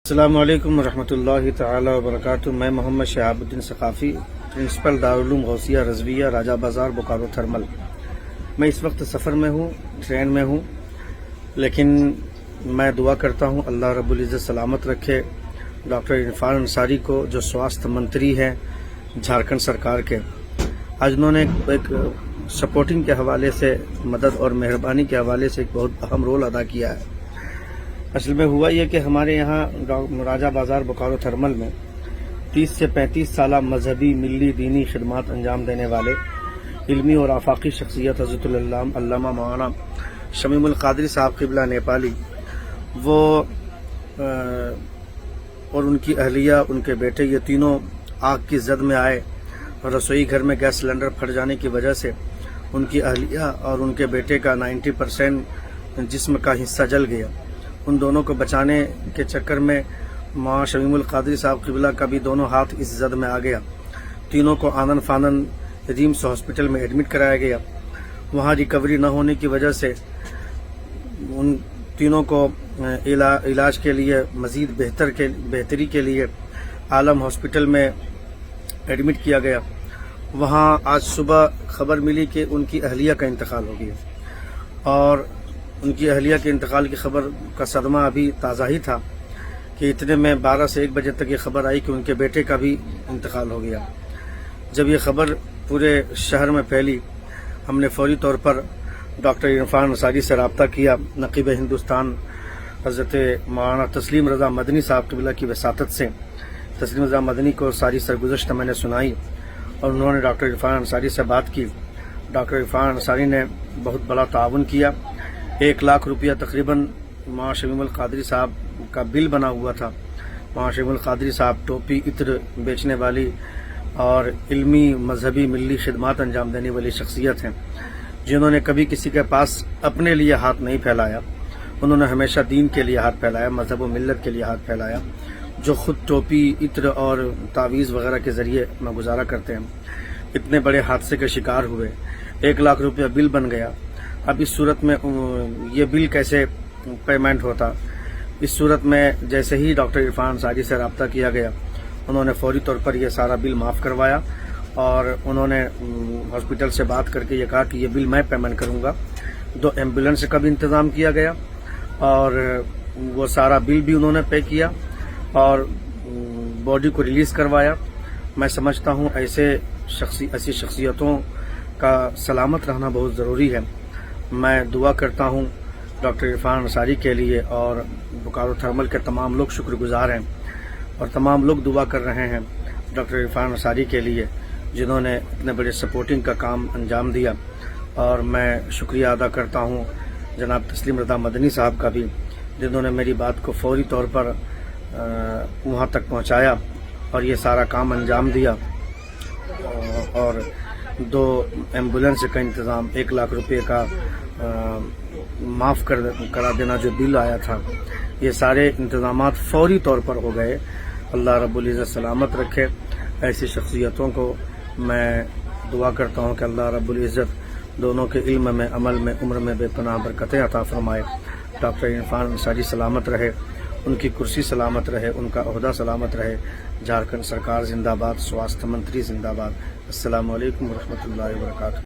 السلام علیکم ورحمۃ اللہ تعالی وبرکاتہ۔ میں محمد شہاب الدین ثقافی، پرنسپل دارالعلوم غوثیہ رضویہ راجہ بازار بوکارو تھرمل۔ میں اس وقت سفر میں ہوں، ٹرین میں ہوں، لیکن میں دعا کرتا ہوں اللہ رب العزت سلامت رکھے ڈاکٹر عرفان انصاری کو، جو سواستھ منتری ہیں جھارکھنڈ سرکار کے۔ آج انہوں نے ایک سپورٹنگ کے حوالے سے، مدد اور مہربانی کے حوالے سے ایک بہت اہم رول ادا کیا ہے۔ اصل میں ہوا یہ کہ ہمارے یہاں راجہ بازار بوکارو تھرمل میں 30 سے 35 سالہ مذہبی، ملی، دینی خدمات انجام دینے والے علمی اور آفاقی شخصیت حضرت علامہ مولانا شمیم القادری صاحب قبلہ نیپالی، وہ اور ان کی اہلیہ، ان کے بیٹے، یہ تینوں آگ کی زد میں آئے اور رسوئی گھر میں گیس سلنڈر پھٹ جانے کی وجہ سے ان کی اہلیہ اور ان کے بیٹے کا 90% جسم کا حصہ جل گیا۔ ان دونوں کو بچانے کے چکر میں مولانا شمیم القادری صاحب قبلہ کا بھی دونوں ہاتھ اس زد میں آ گیا۔ تینوں کو آنن فانن ریمس ہاسپٹل میں ایڈمٹ کرایا گیا۔ وہاں ریکوری نہ ہونے کی وجہ سے ان تینوں کو علاج کے لیے، مزید بہتری کے لیے عالم ہاسپٹل میں ایڈمٹ کیا گیا۔ وہاں آج صبح خبر ملی کہ ان کی اہلیہ کا انتقال ہو گیا، اور ان کی اہلیہ کے انتقال کی خبر کا صدمہ ابھی تازہ ہی تھا کہ اتنے میں 12 سے 1 بجے تک یہ خبر آئی کہ ان کے بیٹے کا بھی انتقال ہو گیا۔ جب یہ خبر پورے شہر میں پھیلی، ہم نے فوری طور پر ڈاکٹر عرفان انصاری سے رابطہ کیا۔ نقیب ہندوستان حضرت مولانا تسلیم رضا مدنی صاحب قبلہ کی وساطت سے تسلیم رضا مدنی کو ساری سرگزشت میں نے سنائی، اور انہوں نے ڈاکٹر عرفان انصاری سے بات کی۔ ڈاکٹر عرفان انصاری نے بہت بڑا تعاون کیا۔ 1 لاکھ روپیہ تقریباً مولانا شمیم القادری صاحب کا بل بنا ہوا تھا۔ مولانا شمیم القادری صاحب ٹوپی، عطر بیچنے والی اور علمی، مذہبی، ملی خدمات انجام دینے والی شخصیت ہیں، جنہوں نے کبھی کسی کے پاس اپنے لیے ہاتھ نہیں پھیلایا۔ انہوں نے ہمیشہ دین کے لیے ہاتھ پھیلایا، مذہب و ملت کے لیے ہاتھ پھیلایا، جو خود ٹوپی، عطر اور تعویذ وغیرہ کے ذریعے میں گزارا کرتے ہیں۔ اتنے بڑے حادثے کے شکار ہوئے، 1 لاکھ روپیہ بل بن گیا۔ اب اس صورت میں یہ بل کیسے پیمنٹ ہوتا؟ اس صورت میں جیسے ہی ڈاکٹر عرفان انصاری سے رابطہ کیا گیا، انہوں نے فوری طور پر یہ سارا بل معاف کروایا، اور انہوں نے ہاسپٹل سے بات کر کے یہ کہا کہ یہ بل میں پیمنٹ کروں گا۔ 2 ایمبولینس کا بھی انتظام کیا گیا، اور وہ سارا بل بھی انہوں نے پے کیا اور باڈی کو ریلیز کروایا۔ میں سمجھتا ہوں ایسی شخصیتوں کا سلامت رہنا بہت ضروری ہے۔ میں دعا کرتا ہوں ڈاکٹر عرفان انصاری کے لیے، اور بوکارو تھرمل کے تمام لوگ شکر گزار ہیں، اور تمام لوگ دعا کر رہے ہیں ڈاکٹر عرفان انصاری کے لیے، جنہوں نے اتنے بڑے سپورٹنگ کا کام انجام دیا۔ اور میں شکریہ ادا کرتا ہوں جناب تسلیم رضا مدنی صاحب کا بھی، جنہوں نے میری بات کو فوری طور پر وہاں تک پہنچایا اور یہ سارا کام انجام دیا، اور 2 ایمبولینس کا انتظام، 1 لاکھ روپے کا معاف کرا دینا جو بل آیا تھا، یہ سارے انتظامات فوری طور پر ہو گئے۔ اللہ رب العزت سلامت رکھے ایسی شخصیتوں کو۔ میں دعا کرتا ہوں کہ اللہ رب العزت دونوں کے علم میں، عمل میں، عمر میں بے پناہ برکتیں عطا فرمائے۔ ڈاکٹر عرفان انصاری سلامت رہے، ان کی کرسی سلامت رہے، ان کا عہدہ سلامت رہے۔ جھارکھنڈ سرکار زندہ باد، سواستھ منتری زندہ باد۔ السلام علیکم ورحمۃ اللہ وبرکاتہ۔